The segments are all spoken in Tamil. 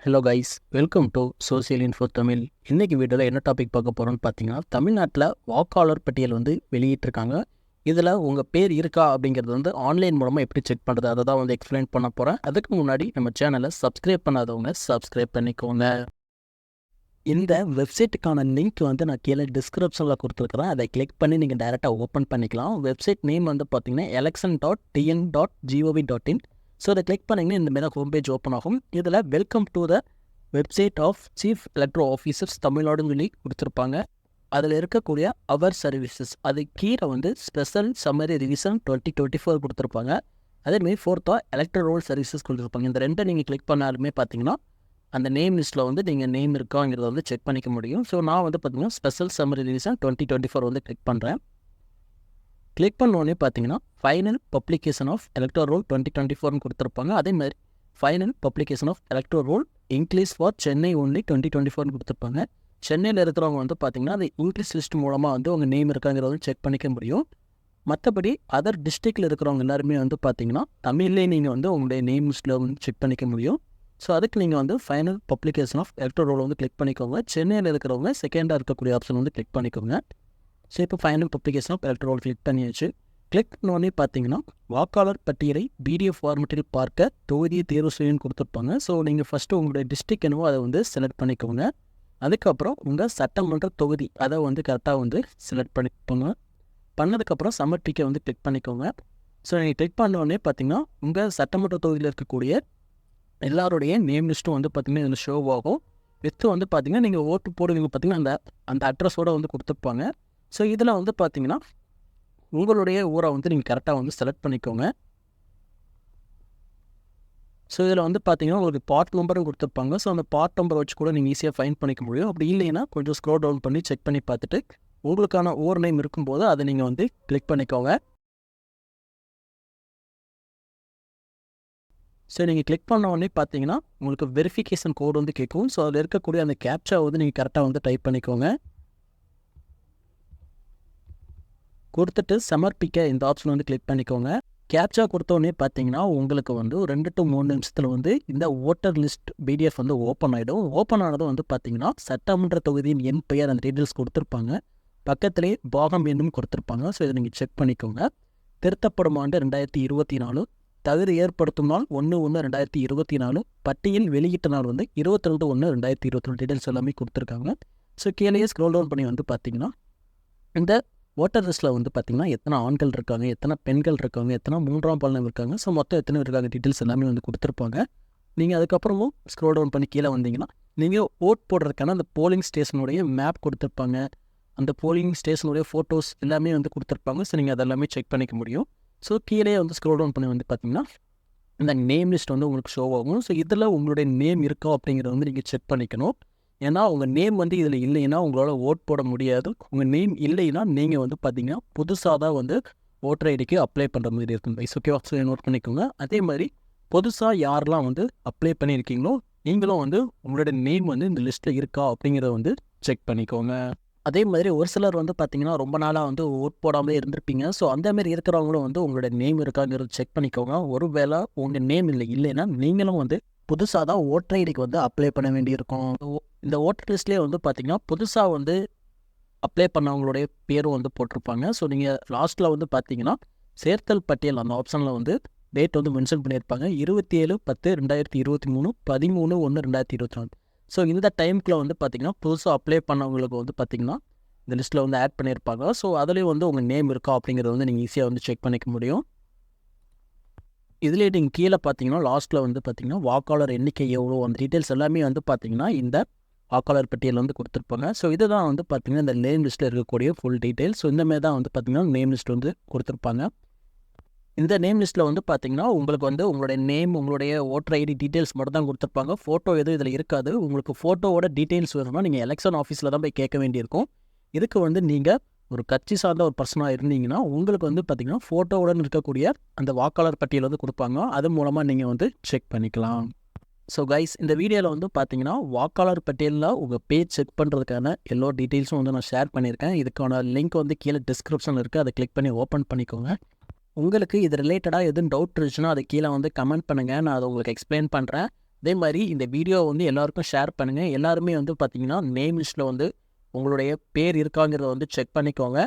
Hello guys, welcome to social info Tamil. இன்றைக்கி வீடியோவில் என்ன டாபிக் பார்க்க போகிறோம்னு பார்த்தீங்கன்னா, தமிழ்நாட்டில் வாக்காளர் பட்டியல் வெளியிட்டிருக்காங்க. இதில் உங்கள் பேர் இருக்கா அப்படிங்கிறது ஆன்லைன் மூலமாக எப்படி செக் பண்ணுறது அதை தான் எக்ஸ்பிளைன் பண்ண போகிறேன். அதுக்கு முன்னாடி நம்ம சேனலை சப்ஸ்கிரைப் பண்ணாதவங்க சப்ஸ்கிரைப் பண்ணிக்கோங்க. இந்த வெப்சைட்டுக்கான லிங்க் நான் கீழே டிஸ்கிரிப்ஷனில் கொடுத்துருக்குறேன். அதை கிளிக் பண்ணி நீங்கள் டைரெக்டாக ஓப்பன் பண்ணிக்கலாம். வெப்சைட் நேம் பார்த்தீங்கன்னா election.tn.gov.in. ஸோ அதை கிளிக் பண்ணிங்கன்னா இந்த மாதிரி ஹோம் பேஜ் ஓப்பன் ஆகும். இதில் welcome to the website of chief electoral officers தமிழ்நாடுன்னு சொல்லி கொடுத்துருப்பாங்க. அதில் இருக்கக்கூடிய அவர் சர்வீசஸ் அது கீழே ஸ்பெஷல் சம்மரி ரிவிஷன் 2024 கொடுத்துருப்பாங்க. அதேமாதிரி ஃபோர்த்தாக எலக்ட்ரல் ரோல் சர்வீசஸ் கொடுத்துருப்பாங்க. இந்த ரெண்டை நீங்கள் கிளிக் பண்ணாலுமே பார்த்தீங்கன்னா அந்த நேம் லிஸ்ட்டில் நீங்கள் நேம் இருக்காங்கிறத செக் பண்ணிக்க முடியும். ஸோ நான் பார்த்தீங்கன்னா ஸ்பெஷல் சம்மரி ரிவிஷன் 2024 கிளிக் பண்ணுறேன். கிளிக் பண்ணோடனே பார்த்தீங்கன்னா final publication of electoral roll 2024 கொடுத்துருப்பாங்க. அதேமாதிரி final publication of electoral roll English for Chennai only 2024 கொடுத்துருப்பாங்க. சென்னையில் இருக்கிறவங்க பார்த்தீங்கன்னா அது இங்கிலீஷ் லிஸ்ட் மூலமாக உங்கள் நேம் இருக்காங்கிறத செக் பண்ணிக்க முடியும். மற்றபடி அதர் டிஸ்ட்ரிக்டில் இருக்கிறவங்க எல்லாருமே பார்த்தீங்கன்னா தமிழ்லேயே நீங்கள் உங்களுடைய நேம் லிஸ்ட்டில் செக் பண்ணிக்க முடியும். ஸோ அதுக்கு நீங்கள் final publication of electoral roll click பண்ணிக்கோங்க. சென்னையில் இருக்கிறவங்க செகண்டாக இருக்கக்கூடிய ஆப்ஷன் கிளிக் பண்ணிக்கோங்க. ஸோ இப்போ final publication of electoral roll click பண்ணியாச்சு. கிளிக் பண்ணோடனே பார்த்தீங்கன்னா வாக்காளர் பட்டியலை பிடிஎஃப் ஃபார்மெட்டில் பார்க்க தொகுதியை தேர்வு செய்யணும்னு கொடுத்துருப்பாங்க. ஸோ நீங்கள் ஃபஸ்ட்டு உங்களுடைய டிஸ்ட்ரிக் என்னவோ அதை செலக்ட் பண்ணிக்கோங்க. அதுக்கப்புறம் உங்கள் சட்டமன்ற தொகுதி அதை கரெக்டாக செலக்ட் பண்ணிக்கோங்க. பண்ணதுக்கப்புறம் சமர்ப்பிக்க கிளிக் பண்ணிக்கோங்க. ஸோ நீங்கள் கிளிக் பண்ணோடனே பார்த்தீங்கன்னா உங்கள் சட்டமன்ற தொகுதியில் இருக்கக்கூடிய எல்லாருடைய நேம் லிஸ்ட்டும் பார்த்தீங்கன்னா இதில் ஷோ ஆகும். வித்து பார்த்தீங்கன்னா நீங்கள் ஓட்டு போடுவீங்க பார்த்தீங்கன்னா அந்த அட்ரஸோடு கொடுத்துருப்பாங்க. ஸோ இதில் பார்த்தீங்கன்னா உங்களுடைய ஊரை நீங்கள் கரெக்டாக செலக்ட் பண்ணிக்கோங்க. ஸோ இதில் பார்த்தீங்கன்னா உங்களுக்கு பார்ட் நம்பரும் கொடுத்துருப்பாங்க. ஸோ அந்த பார்ட் நம்பரை வச்சு கூட நீங்கள் ஈஸியாக ஃபைண்ட் பண்ணிக்க முடியும். அப்படி இல்லைன்னா கொஞ்சம் ஸ்க்ரோல் டவுன் பண்ணி செக் பண்ணி பார்த்துட்டு உங்களுக்கான ஊர் நேம் இருக்கும்போது அதை நீங்கள் கிளிக் பண்ணிக்கோங்க. ஸோ நீங்கள் கிளிக் பண்ண உடனே பார்த்தீங்கன்னா உங்களுக்கு வெரிஃபிகேஷன் கோடு கேட்கும். ஸோ அதில் இருக்கக்கூடிய அந்த கேப்சா நீங்கள் கரெக்டாக டைப் பண்ணிக்கோங்க. கொடுத்துட்டு சமர்ப்பிக்க இந்த ஆப்ஷன் கிளிக் பண்ணிக்கோங்க. கேப்சா கொடுத்தோடனே பார்த்தீங்கன்னா உங்களுக்கு 2 to 3 நிமிஷத்தில் இந்த ஓட்டர் லிஸ்ட் பிடிஎஃப் ஓப்பன் ஆகிடும். ஓப்பன் ஆனதும் பார்த்தீங்கன்னா சட்டமன்ற தொகுதியின் எண் பெயர் அந்த டீட்டெயில்ஸ் கொடுத்துருப்பாங்க. பக்கத்திலே பாகம் எண்ணும் கொடுத்துருப்பாங்க. ஸோ இதை நீங்கள் செக் பண்ணிக்கோங்க. திருத்தப்படும் ஆண்டு 2024, தகுதி ஏற்படுத்தும் நாள் 1/1/2024, பட்டியல் வெளியிட்ட நாள் 22/1/2022 டீட்டெயில்ஸ் எல்லாமே கொடுத்துருக்காங்க. ஸோ கீழேயே ஸ்க்ரோல் டவுன் பண்ணி பார்த்தீங்கன்னா இந்த ஓட்டர் லிஸ்ட்டில் பார்த்தீங்கன்னா எத்தனை ஆண்கள் இருக்காங்க, எத்தனை பெண்கள் இருக்காங்க, எத்தனை 3ஆம் பாலினம் இருக்காங்க, ஸோ மொத்தம் எத்தனை இருக்காங்க டீட்டெயில்ஸ் எல்லாமே கொடுத்துருப்பாங்க. நீங்கள் அதுக்கப்புறமும் ஸ்க்ரோல் டவுன் பண்ணி கீழே வந்தீங்கன்னா நீங்கள் ஓட் போடுறதுக்கான அந்த போலிங் ஸ்டேஷனுடைய மேப் கொடுத்துருப்பாங்க. அந்த போலிங் ஸ்டேஷனுடைய ஃபோட்டோஸ் எல்லாமே கொடுத்துருப்பாங்க. ஸோ நீங்கள் அதெல்லாமே செக் பண்ணிக்க முடியும். ஸோ கீழே ஸ்க்ரோல் டவுன் பண்ணி பார்த்தீங்கன்னா இந்த நேம் லிஸ்ட் உங்களுக்கு ஷோ ஆகும். ஸோ இதில் உங்களுடைய நேம் இருக்கா அப்படிங்கிறத நீங்கள் செக் பண்ணிக்கணும். ஏன்னா உங்கள் நேம் இதில் இல்லைன்னா உங்களால் ஓட் போட முடியாது. உங்கள் நேம் இல்லைன்னா நீங்கள் பார்த்தீங்கன்னா புதுசாக தான் ஓட்டர் ஐடிக்கு அப்ளை பண்ணுற மாதிரி இருக்கும். ஓகேவா? ஸோ நோட் பண்ணிக்கோங்க. அதே மாதிரி புதுசாக யாரெல்லாம் அப்ளை பண்ணியிருக்கீங்களோ நீங்களும் உங்களோட நேம் இந்த லிஸ்ட்டில் இருக்கா அப்படிங்கிறத செக் பண்ணிக்கோங்க. அதே மாதிரி ஒரு சிலர் பார்த்தீங்கன்னா ரொம்ப நாளாக ஓட் போடாமலே இருந்திருப்பீங்க. ஸோ அந்தமாரி இருக்கிறவங்களும் உங்களோட நேம் இருக்காங்கிறத செக் பண்ணிக்கோங்க. ஒருவேளை உங்கள் நேம் இல்லைன்னா நீங்களும் புதுசாக தான் ஓட்டர் ஐடிக்கு அப்ளை பண்ண வேண்டியிருக்கும். இந்த ஓட்டர் லிஸ்ட்லேயே பார்த்தீங்கன்னா புதுசாக அப்ளை பண்ணவங்களுடைய பேரும் போட்டிருப்பாங்க. ஸோ நீங்கள் லாஸ்ட்டில் பார்த்தீங்கன்னா சேர்த்தல் பட்டியல் அந்த ஆப்ஷனில் டேட் மென்ஷன் பண்ணியிருப்பாங்க. 27/10/2023, 13/1/2024. ஸோ இந்த டைமுக்குள்ளே பார்த்தீங்கன்னா புதுசாக அப்ளை பண்ணவங்களுக்கு பார்த்தீங்கன்னா இந்த லிஸ்ட்டில் ஆட் பண்ணியிருப்பாங்க. ஸோ அதுலேயும் உங்கள் நேம் இருக்கா அப்படிங்கிறத நீங்கள் ஈஸியாக செக் பண்ணிக்க முடியும். இதுலேயே நீங்கள் கீழே பார்த்தீங்கன்னா லாஸ்ட்டில் பார்த்தீங்கன்னா வாக்காளர் எண்ணிக்கை எவ்வளோ அந்த டீட்டெயில்ஸ் எல்லாமே பார்த்தீங்கன்னா இந்த வாக்காளர் பட்டியல் கொடுத்துருப்பாங்க. ஸோ இதுதான் பார்த்தீங்கன்னா இந்த நேம் லிஸ்ட்டில் இருக்கக்கூடிய ஃபுல் டீட்டெயில்ஸ். ஸோ இந்தமாரி தான் பார்த்தீங்கன்னா நேம் லிஸ்ட் கொடுத்துருப்பாங்க. இந்த நேம் லிஸ்ட்டில் பார்த்தீங்கன்னா உங்களுக்கு உங்களுடைய நேம், உங்களுடைய ஓட்டர் ஐடி டீட்டெயில்ஸ் மட்டும் தான் கொடுத்துருப்பாங்க. ஃபோட்டோ எதுவும் இதில் இருக்காது. உங்களுக்கு ஃபோட்டோவோட டீட்டெயில்ஸ் வேணும்னா நீங்கள் எலெக்ஷன் ஆஃபீஸில் தான் போய் கேட்க வேண்டியிருக்கும். இதுக்கு நீங்கள் ஒரு கட்சி சார்ந்த ஒரு பர்சனாக இருந்தீங்கன்னா உங்களுக்கு பார்த்தீங்கன்னா ஃபோட்டோவுடன் இருக்கக்கூடிய அந்த வாக்காளர் பட்டியல் கொடுப்பாங்க. அது மூலமாக நீங்கள் செக் பண்ணிக்கலாம். ஸோ கைஸ், இந்த வீடியோவில் பார்த்தீங்கன்னா வாக்காளர் பட்டியலில் உங்கள் பேஜ் செக் பண்ணுறதுக்கான எல்லா டீட்டெயில்ஸும் நான் ஷேர் பண்ணியிருக்கேன். இதுக்கான லிங்க் கீழே டிஸ்கிரிப்ஷனில் இருக்குது. அதை கிளிக் பண்ணி ஓப்பன் பண்ணிக்கோங்க. உங்களுக்கு இது ரிலேட்டடாக எதுவும் டவுட் இருந்துச்சுன்னா அதை கீழே கமெண்ட் பண்ணுங்கள். நான் அதை உங்களுக்கு எக்ஸ்பிளைன் பண்ணுறேன். அதே மாதிரி இந்த வீடியோ வந்து எல்லாருக்கும் ஷேர் பண்ணுங்கள். எல்லாருமே வந்து பார்த்தீங்கன்னா நேம் லிஸ்ட்டில் வந்து உங்களுடைய பேர் இருக்காங்கிறத வந்து செக் பண்ணிக்கோங்க.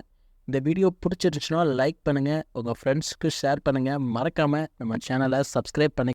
இந்த வீடியோ பிடிச்சிருந்துச்சுன்னா லைக் பண்ணுங்கள், உங்கள் ஃப்ரெண்ட்ஸ்க்கு ஷேர் பண்ணுங்கள். மறக்காமல் நம்ம சேனலை சப்ஸ்கிரைப் பண்ணி